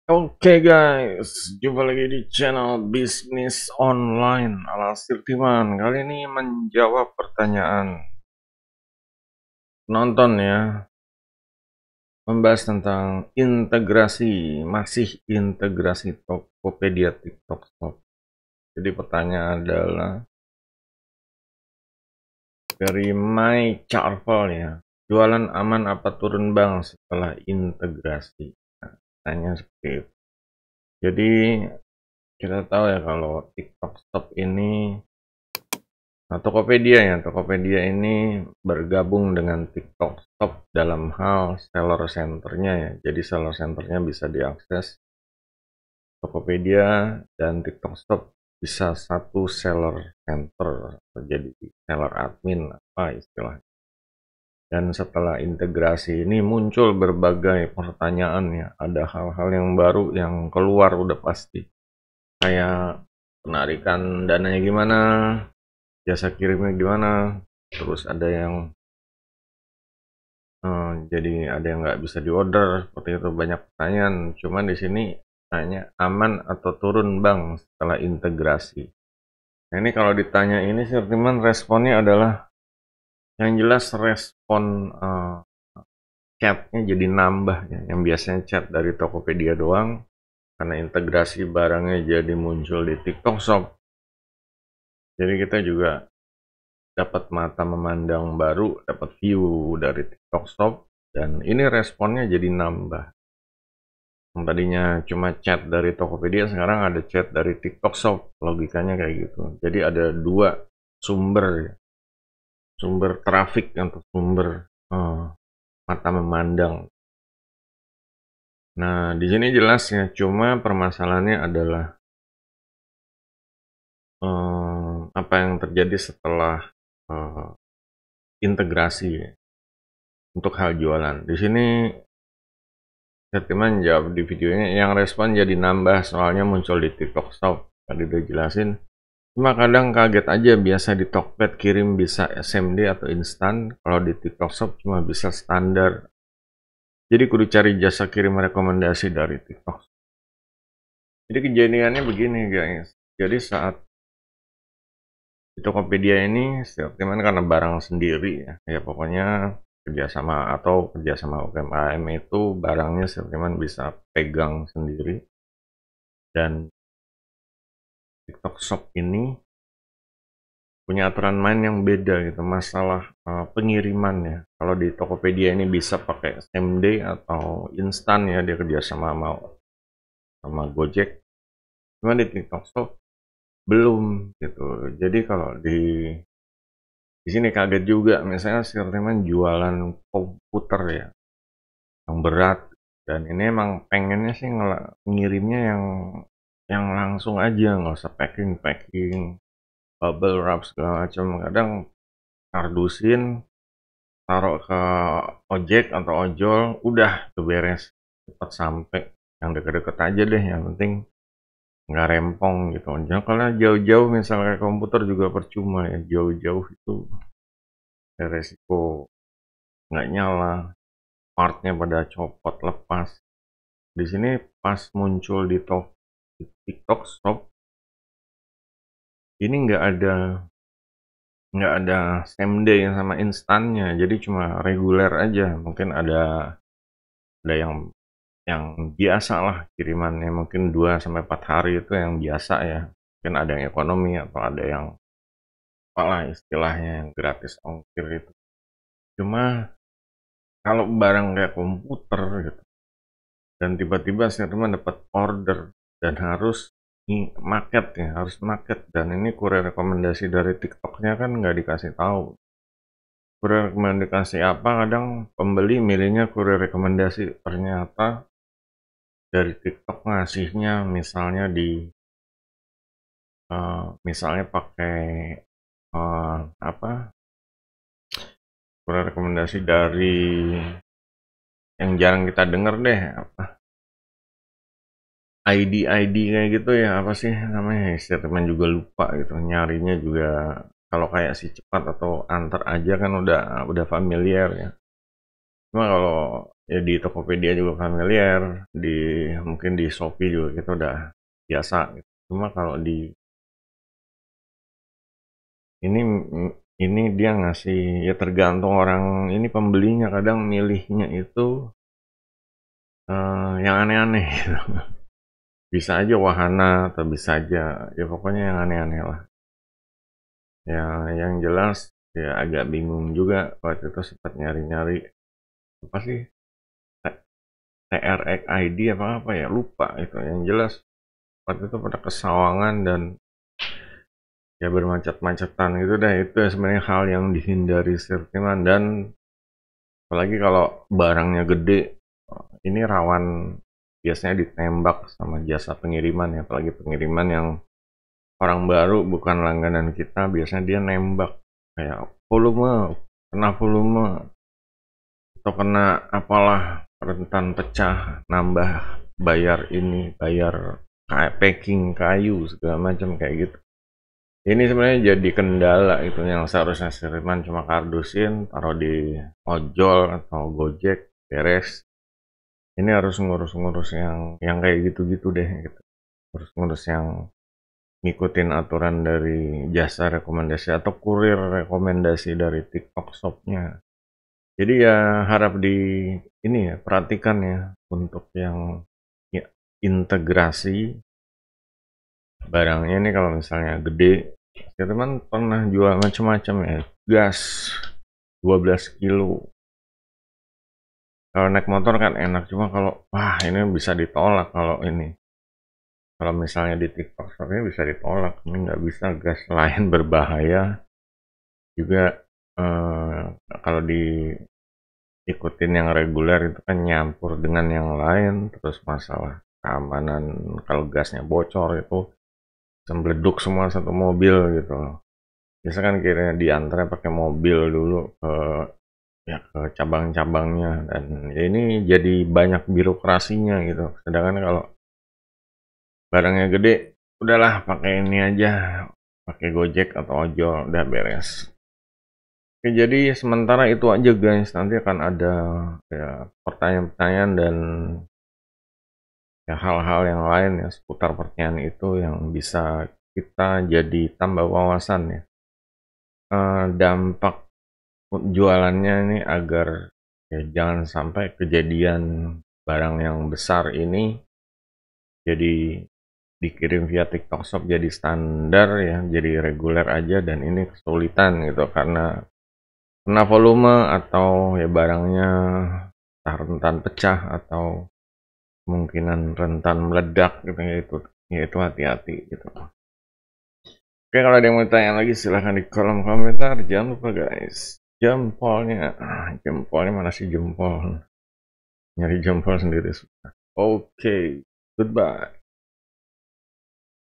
Oke guys, jumpa lagi di channel bisnis online ala Sirtiman. Kali ini menjawab pertanyaan penonton ya, membahas tentang integrasi Tokopedia TikTok Shop. Jadi pertanyaan adalah dari My Charvel ya, jualan aman apa turun bang setelah integrasi? Nah, tanya seperti itu. Jadi kita tahu ya kalau TikTok Shop ini Tokopedia ini bergabung dengan TikTok Shop dalam hal seller centernya ya. Jadi seller centernya bisa diakses Tokopedia dan TikTok Shop bisa satu seller center, jadi seller admin apa istilahnya. Dan setelah integrasi ini muncul berbagai pertanyaan ya. Ada hal-hal yang baru yang keluar udah pasti. Kayak penarikan dananya gimana, jasa kirimnya gimana, terus ada yang jadi ada yang nggak bisa diorder seperti itu, banyak pertanyaan. Cuman di sini tanya aman atau turun bang setelah integrasi. Nah ini kalau ditanya ini Sirtiman responnya adalah yang jelas respon chatnya jadi nambah ya. Yang biasanya chat dari Tokopedia doang, karena integrasi barangnya jadi muncul di TikTok Shop. Jadi kita juga dapat mata memandang baru, dapat view dari TikTok Shop, dan ini responnya jadi nambah. Yang tadinya cuma chat dari Tokopedia, sekarang ada chat dari TikTok Shop, logikanya kayak gitu. Jadi ada dua sumber trafik atau sumber mata memandang. Nah, di sini jelas ya, cuma permasalahannya adalah apa yang terjadi setelah integrasi ya, untuk hal jualan. Di sini Setiman jawab di videonya, yang respon jadi nambah soalnya muncul di TikTok Shop. Tadi udah jelasin. Cuma kadang kaget aja, biasa di Tokped kirim bisa SMD atau instan, kalau di TikTok Shop cuma bisa standar. Jadi kudu cari jasa kirim rekomendasi dari TikTok. Jadi kejadiannya begini guys. Jadi saat di Tokopedia ini Setiman karena barang sendiri ya pokoknya kerjasama UMKM itu barangnya Setiman bisa pegang sendiri. Dan TikTok Shop ini punya aturan main yang beda gitu, masalah pengiriman ya. Kalau di Tokopedia ini bisa pakai same day atau instan ya, dia kerjasama sama Gojek. Cuma di TikTok Shop belum gitu. Jadi kalau di sini kaget juga, misalnya Sirtiman jualan komputer ya, yang berat, dan ini emang pengennya sih ngirimnya yang langsung aja, nggak usah packing bubble wrap segala macam. Kadang kardusin, taruh ke ojek atau ojol, udah tuh beres, cepat sampai. Yang deket-deket aja deh, yang penting nggak rempong gitu. Jangan kalau jauh-jauh misalnya komputer juga percuma ya, jauh-jauh itu resiko nggak nyala, partnya pada copot lepas. Di sini pas muncul di TikTok Shop ini nggak ada same day sama instannya, jadi cuma reguler aja. Mungkin ada yang biasa lah kirimannya, mungkin 2 sampai 4 hari itu yang biasa ya. Mungkin ada yang ekonomi atau ada yang apalah istilahnya yang gratis ongkir itu. Cuma kalau barang kayak komputer gitu, dan tiba-tiba saya dapat order dan harus market, dan ini kurir rekomendasi dari TikToknya kan nggak dikasih tahu. Kurir rekomendasi apa, kadang pembeli milihnya kurir rekomendasi, ternyata dari TikTok ngasihnya misalnya misalnya pakai kurir rekomendasi dari yang jarang kita dengar deh, apa ID kayak gitu ya, apa sih namanya, teman juga lupa gitu, nyarinya juga kalau kayak si cepat atau antar aja kan udah familiar ya. Cuma kalau ya di Tokopedia juga familiar, mungkin di Shopee juga kita udah biasa gitu. Cuma kalau di ini ini dia ngasih, ya tergantung orang ini pembelinya, kadang milihnya itu yang aneh-aneh gitu. Bisa aja wahana atau bisa aja ya pokoknya yang aneh-aneh lah. Ya yang jelas ya agak bingung juga waktu itu sempat nyari-nyari apa sih, TRX ID apa ya, lupa itu. Yang jelas waktu itu pada kesawangan dan ya bermacet-macetan gitu dah. Itu ya sebenarnya hal yang dihindari sirkuman, dan apalagi kalau barangnya gede ini rawan biasanya ditembak sama jasa pengiriman ya, apalagi pengiriman yang orang baru bukan langganan kita, biasanya dia nembak kayak volume, kena volume atau kena apalah, rentan pecah, nambah bayar ini, bayar kayak packing kayu segala macam kayak gitu. Ini sebenarnya jadi kendala itu, yang seharusnya kiriman cuma kardusin, taruh di ojol atau Gojek, beres. Ini harus ngurus-ngurus yang kayak gitu-gitu deh gitu. Harus ngurus yang ngikutin aturan dari jasa rekomendasi atau kurir rekomendasi dari TikTok Shop-nya. Jadi ya harap di ini ya, perhatikan ya untuk yang ya, integrasi barangnya ini. Kalau misalnya gede, teman pernah jual macam-macam ya, gas 12 kilo. Kalau naik motor kan enak, cuma kalau wah ini bisa ditolak. Kalau misalnya di TikTok Shop-nya bisa ditolak, ini nggak bisa, gas lain berbahaya juga. Kalau diikutin yang reguler itu kan nyampur dengan yang lain, terus masalah keamanan kalau gasnya bocor itu sembleduk semua satu mobil gitu. Biasa kan kira diantar pakai mobil dulu ke cabang-cabangnya, dan ya ini jadi banyak birokrasinya gitu. Sedangkan kalau barangnya gede, udahlah pakai ini aja, pakai Gojek atau ojol, udah beres. Oke, jadi sementara itu aja guys. Nanti akan ada ya pertanyaan-pertanyaan dan ya hal-hal yang lain ya seputar pertanyaan itu yang bisa kita jadi tambah wawasan ya. Dampak jualannya ini agar ya jangan sampai kejadian barang yang besar ini jadi dikirim via TikTok Shop jadi standar ya, jadi reguler aja, dan ini kesulitan gitu karena kena volume atau ya barangnya rentan pecah atau kemungkinan rentan meledak gitu ya, itu hati-hati gitu. Oke, kalau ada yang mau tanya lagi silahkan di kolom komentar. Jangan lupa guys, jempolnya mana sih jempol, nyari jempol sendiri susah. Oke, goodbye.